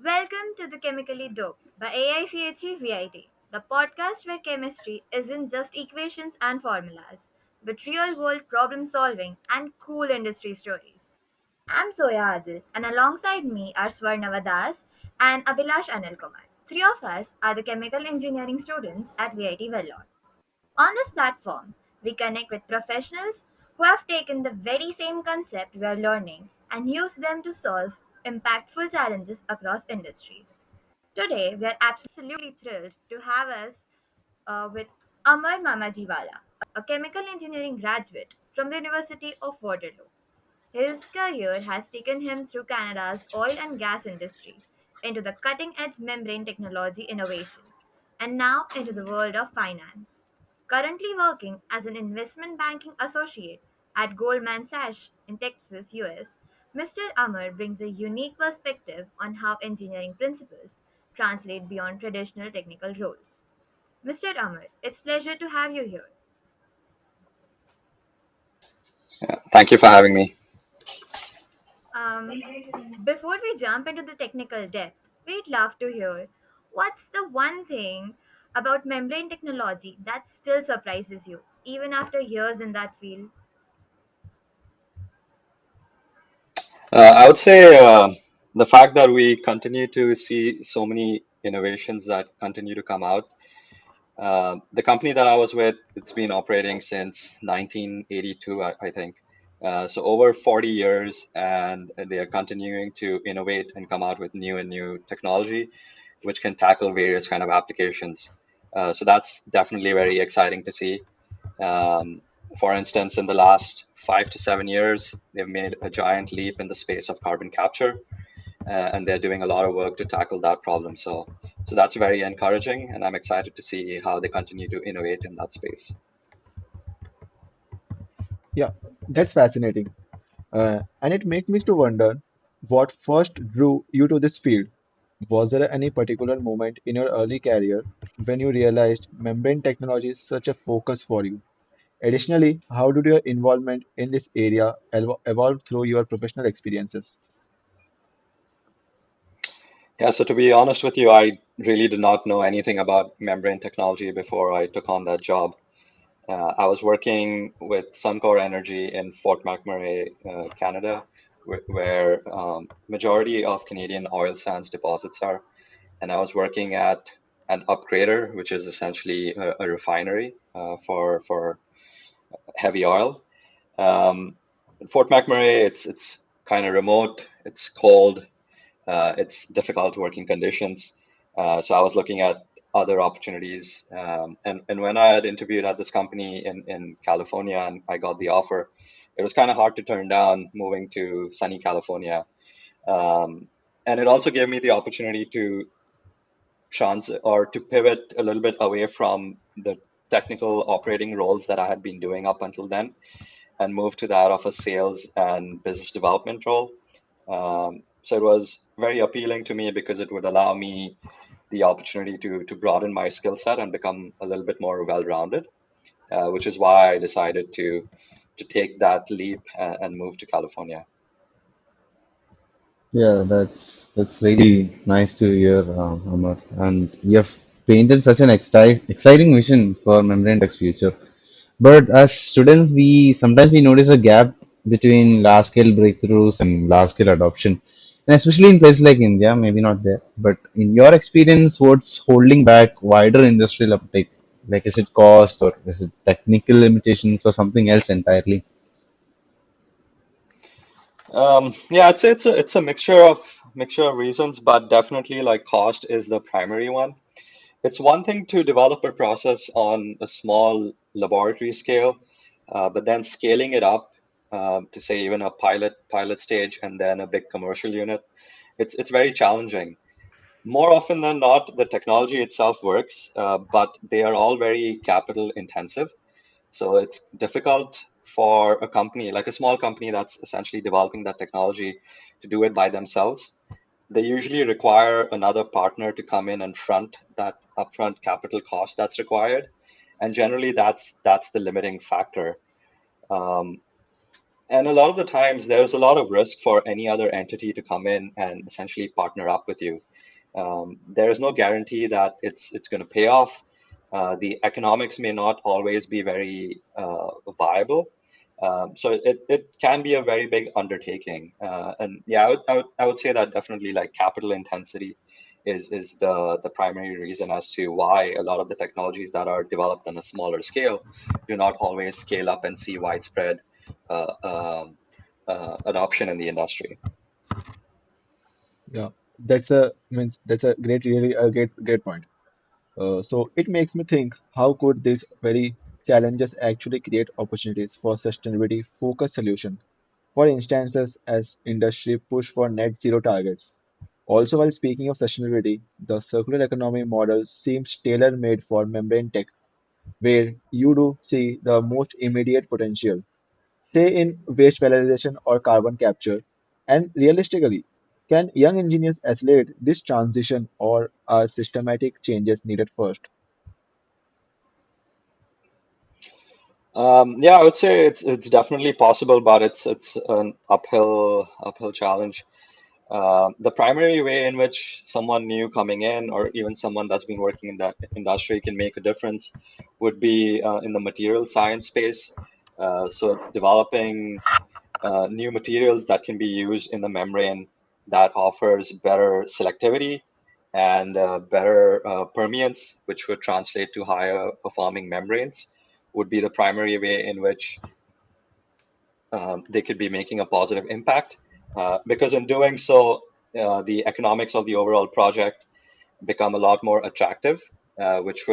Welcome to the Chemically Dope by AIChE VIT, the podcast where chemistry isn't just equations and formulas, but real world problem solving and cool industry stories. I'm Soya Adil, and alongside me are Swarnava Das and Abhilash Anilkumar. Three of us are the chemical engineering students at VIT Vellore. On this platform, we connect with professionals who have taken the very same concept we are learning and use them to solve impactful challenges across industries. Today, we are absolutely thrilled to have us with Ammar Mamajiwala, a chemical engineering graduate from the University of Waterloo. His career has taken him through Canada's oil and gas industry, into the cutting edge membrane technology innovation, and now into the world of finance. Currently working as an investment banking associate at Goldman Sachs in Texas, US, Mr. Amar brings a unique perspective on how engineering principles translate beyond traditional technical roles. Mr. Amar, it's pleasure to have you here. Yeah, thank you for having me. Um, Before we jump into the technical depth, we'd love to hear what's the one thing about membrane technology that still surprises you, even after years in that field? I would say the fact that we continue to see so many innovations that continue to come out. The company that I was with, it's been operating since 1982, I think. So over 40 years, and they are continuing to innovate and come out with new and new technology, which can tackle various kind of applications. So that's definitely very exciting to see. Um, for instance, in the last 5 to 7 years, they've made a giant leap in the space of carbon capture, and they're doing a lot of work to tackle that problem. So that's very encouraging, and I'm excited to see how they continue to innovate in that space. Yeah, that's fascinating. And it makes me to wonder what first drew you to this field. Was there any particular moment in your early career when you realized membrane technology is such a focus for you? Additionally, how did your involvement in this area evolve through your professional experiences? Yeah, so to be honest with you, I really did not know anything about membrane technology before I took on that job. I was working with Suncor Energy in Fort McMurray, Canada, where majority of Canadian oil sands deposits are. And I was working at an upgrader, which is essentially a refinery for heavy oil. Um, Fort McMurray, it's kind of remote, it's cold, it's difficult working conditions. So I was looking at other opportunities. And when I had interviewed at this company in California and I got the offer, it was kind of hard to turn down moving to sunny California. Um, and it also gave me the opportunity to chance or to pivot a little bit away from the technical operating roles that I had been doing up until then and move to that of a sales and business development role. So it was very appealing to me because it would allow me the opportunity to broaden my skill set and become a little bit more well-rounded, which is why I decided to take that leap and move to California. Yeah, that's really nice to hear, Amar. And you have painted such an exciting vision for Membrane Tech's future. But as students, we sometimes we notice a gap between large-scale breakthroughs and large-scale adoption, and especially in places like India, maybe not there. But in your experience, what's holding back wider industrial uptake? Like, is it cost or is it technical limitations or something else entirely? Yeah, I'd say it's a mixture of reasons, but definitely like cost is the primary one. It's one thing to develop a process on a small laboratory scale, but then scaling it up to say even a pilot stage and then a big commercial unit, it's very challenging. More often than not, the technology itself works, but they are all very capital intensive. So it's difficult for a company, like a small company that's essentially developing that technology, to do it by themselves. They usually require another partner to come in and front that upfront capital cost that's required. And generally that's the limiting factor. Um, and a lot of the times there's a lot of risk for any other entity to come in and essentially partner up with you. There is no guarantee that it's going to pay off. The economics may not always be very viable. So it can be a very big undertaking. And yeah, I would say that definitely like capital intensity is the primary reason as to why a lot of the technologies that are developed on a smaller scale do not always scale up and see widespread uh, um, adoption in the industry. Yeah, that's a great point. So it makes me think, how could these very challenges actually create opportunities for sustainability focused solution? For instances, as industry push for net zero targets. Also, while speaking of sustainability, the circular economy model seems tailor-made for membrane tech, where you do see the most immediate potential, say in waste valorization or carbon capture. And realistically, can young engineers accelerate this transition, or are systematic changes needed first? Yeah, I would say it's definitely possible, but it's an uphill challenge. The primary way in which someone new coming in, or even someone that's been working in that industry, can make a difference would be in the material science space. So developing new materials that can be used in the membrane that offers better selectivity and better permeance, which would translate to higher performing membranes, would be the primary way in which they could be making a positive impact. Because in doing so, the economics of the overall project become a lot more attractive, which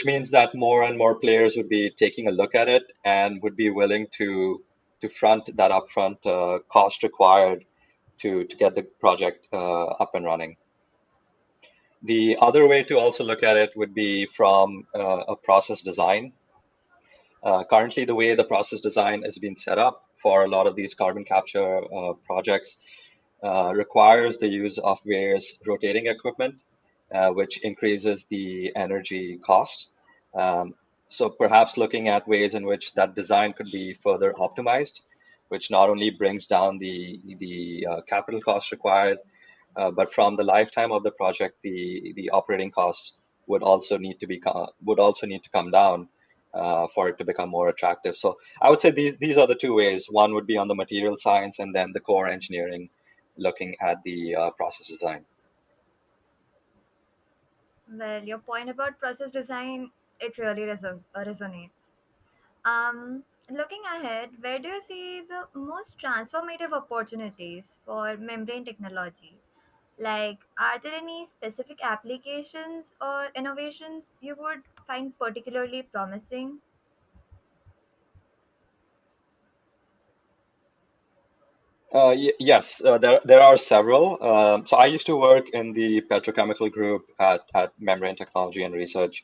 means that more and more players would be taking a look at it and would be willing to front that upfront cost required to get the project up and running. The other way to also look at it would be from a process design. Currently, the way the process design has been set up for a lot of these carbon capture projects requires the use of various rotating equipment, which increases the energy cost. Um, so perhaps looking at ways in which that design could be further optimized, which not only brings down the capital cost required, but from the lifetime of the project, the operating costs would also need to come down for it to become more attractive. So I would say these are the two ways. One would be on the material science, and then the core engineering, looking at the process design. Well, your point about process design, it really resonates. Looking ahead, where do you see the most transformative opportunities for membrane technology? Like, are there any specific applications or innovations you would find particularly promising? Yes, there are several. So I used to work in the petrochemical group at Membrane Technology and Research.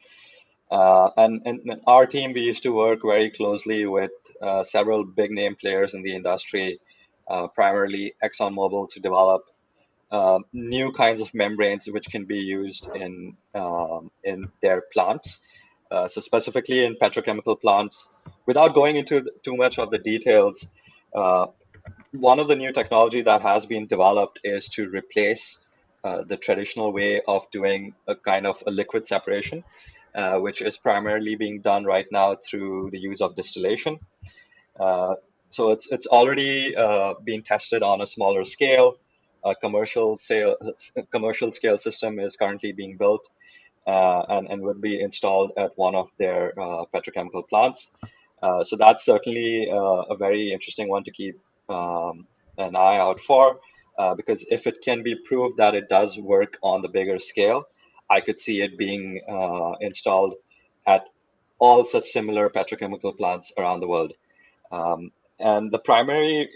And in our team, we used to work very closely with several big name players in the industry, primarily ExxonMobil, to develop new kinds of membranes which can be used in their plants. So specifically in petrochemical plants, without going into too much of the details, uh, one of the new technology that has been developed is to replace the traditional way of doing a kind of a liquid separation, which is primarily being done right now through the use of distillation. Uh, so it's already being tested on a smaller scale. A commercial scale system is currently being built and would be installed at one of their petrochemical plants. So that's certainly a very interesting one to keep an eye out for, because if it can be proved that it does work on the bigger scale, I could see it being installed at all such similar petrochemical plants around the world. Um, and the primary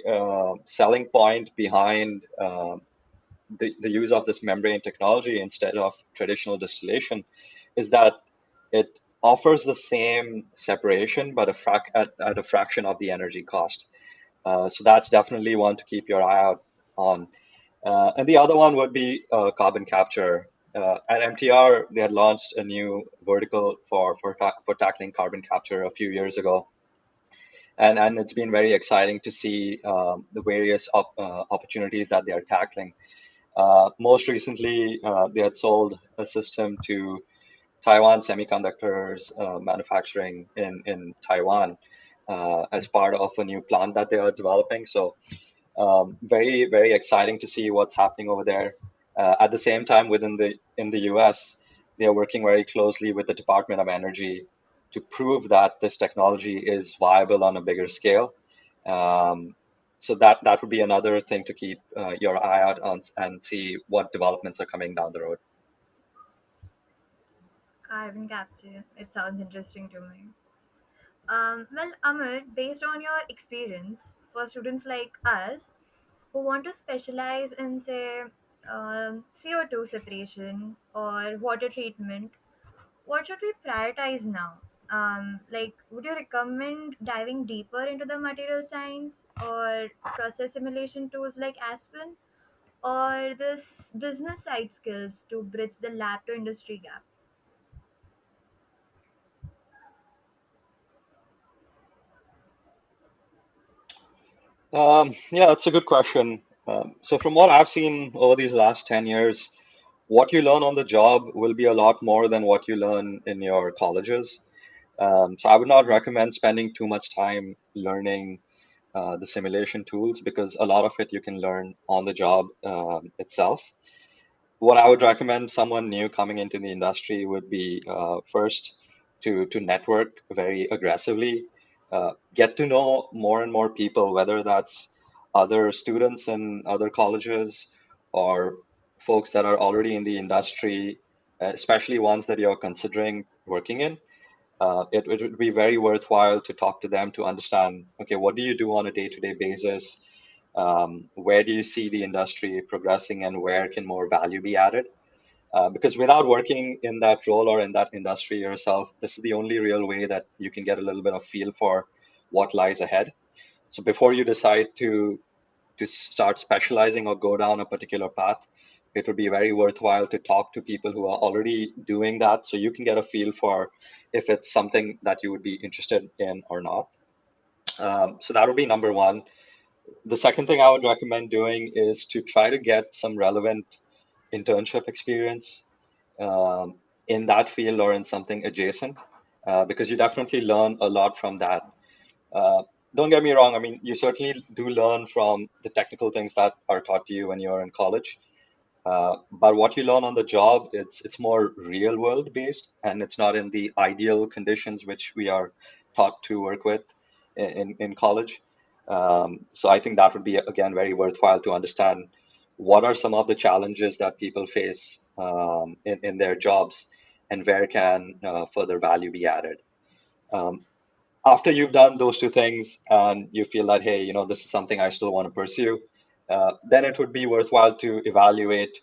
selling point behind the use of this membrane technology instead of traditional distillation is that it offers the same separation, but at a fraction of the energy cost. So that's definitely one to keep your eye out on. And the other one would be carbon capture. At MTR, they had launched a new vertical for tackling carbon capture a few years ago, and it's been very exciting to see the various opportunities that they are tackling. Most recently, they had sold a system to Taiwan Semiconductors manufacturing in Taiwan as part of a new plant that they are developing. So very very exciting to see what's happening over there. At the same time, within the in the U.S., they are working very closely with the Department of Energy to prove that this technology is viable on a bigger scale. Um, so that would be another thing to keep your eye out on and see what developments are coming down the road. Carbon capture. It sounds interesting to me. Well, Amar, based on your experience, for students like us who want to specialize in, say, CO2 separation or water treatment, what should we prioritize now? Like, would you recommend diving deeper into the material science or process simulation tools like Aspen, or this business side skills to bridge the lab to industry gap? Yeah, that's a good question. So from what I've seen over these last 10 years, what you learn on the job will be a lot more than what you learn in your colleges. So I would not recommend spending too much time learning the simulation tools because a lot of it you can learn on the job itself. What I would recommend someone new coming into the industry would be first to network very aggressively, get to know more and more people, whether that's other students in other colleges or folks that are already in the industry, especially ones that you're considering working in. It would be very worthwhile to talk to them to understand, okay, what do you do on a day-to-day basis? Where do you see the industry progressing and where can more value be added? Because without working in that role or in that industry yourself, this is the only real way that you can get a little bit of feel for what lies ahead. So before you decide to start specializing or go down a particular path, it would be very worthwhile to talk to people who are already doing that so you can get a feel for if it's something that you would be interested in or not. So that would be number one. The second thing I would recommend doing is to try to get some relevant internship experience in that field or in something adjacent, because you definitely learn a lot from that. Uh, don't get me wrong. I mean, you certainly do learn from the technical things that are taught to you when you're in college. But what you learn on the job, it's more real world based, and it's not in the ideal conditions which we are taught to work with in college. So I think that would be again very worthwhile to understand what are some of the challenges that people face in their jobs, and where can further value be added. Um, After you've done those two things and you feel that, hey, this is something I still want to pursue, then it would be worthwhile to evaluate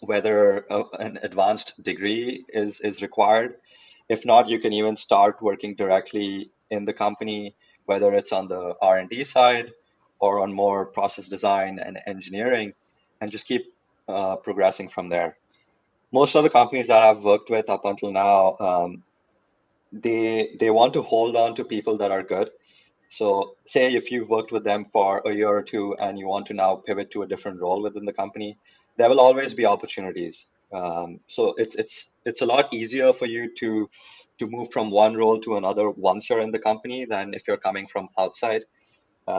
whether an advanced degree is required. If not, you can even start working directly in the company, whether it's on the R&D side or on more process design and engineering, and just keep progressing from there. Most of the companies that I've worked with up until now, they want to hold on to people that are good. So, say if you've worked with them for a year or two and you want to now pivot to a different role within the company, there will always be opportunities. So it's a lot easier for you to move from one role to another once you're in the company than if you're coming from outside.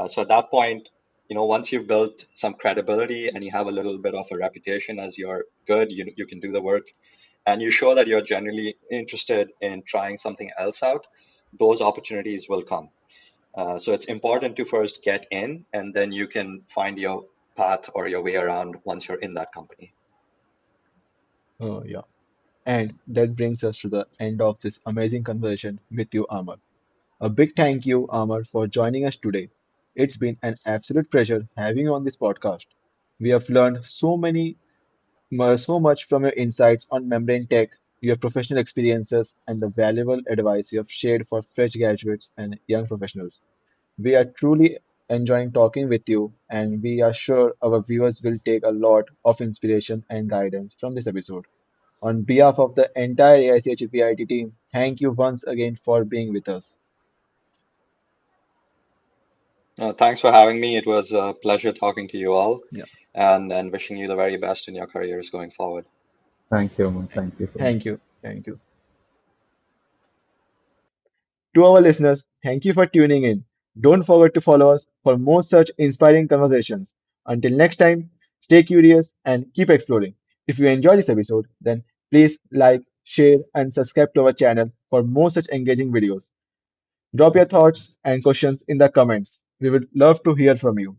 So at that point, once you've built some credibility and you have a little bit of a reputation as you're good, you can do the work, and you show that you're genuinely interested in trying something else out, those opportunities will come. So it's important to first get in, and then you can find your path or your way around once you're in that company. Yeah. And that brings us to the end of this amazing conversation with you, Amar. A big thank you, Amar, for joining us today. It's been an absolute pleasure having you on this podcast. We have learned so much from your insights on membrane tech, your professional experiences, and the valuable advice you have shared for fresh graduates and young professionals. We are truly enjoying talking with you, and we are sure our viewers will take a lot of inspiration and guidance from this episode. On behalf of the entire AIChE VIT team, thank you once again for being with us. Thanks for having me. It was a pleasure talking to you all, Yeah. and wishing you the very best in your careers going forward. Thank you, Ammar. Thank you so much. Thank you. Thank you. To our listeners, thank you for tuning in. Don't forget to follow us for more such inspiring conversations. Until next time, stay curious and keep exploring. If you enjoyed this episode, then please like, share, and subscribe to our channel for more such engaging videos. Drop your thoughts and questions in the comments. We would love to hear from you.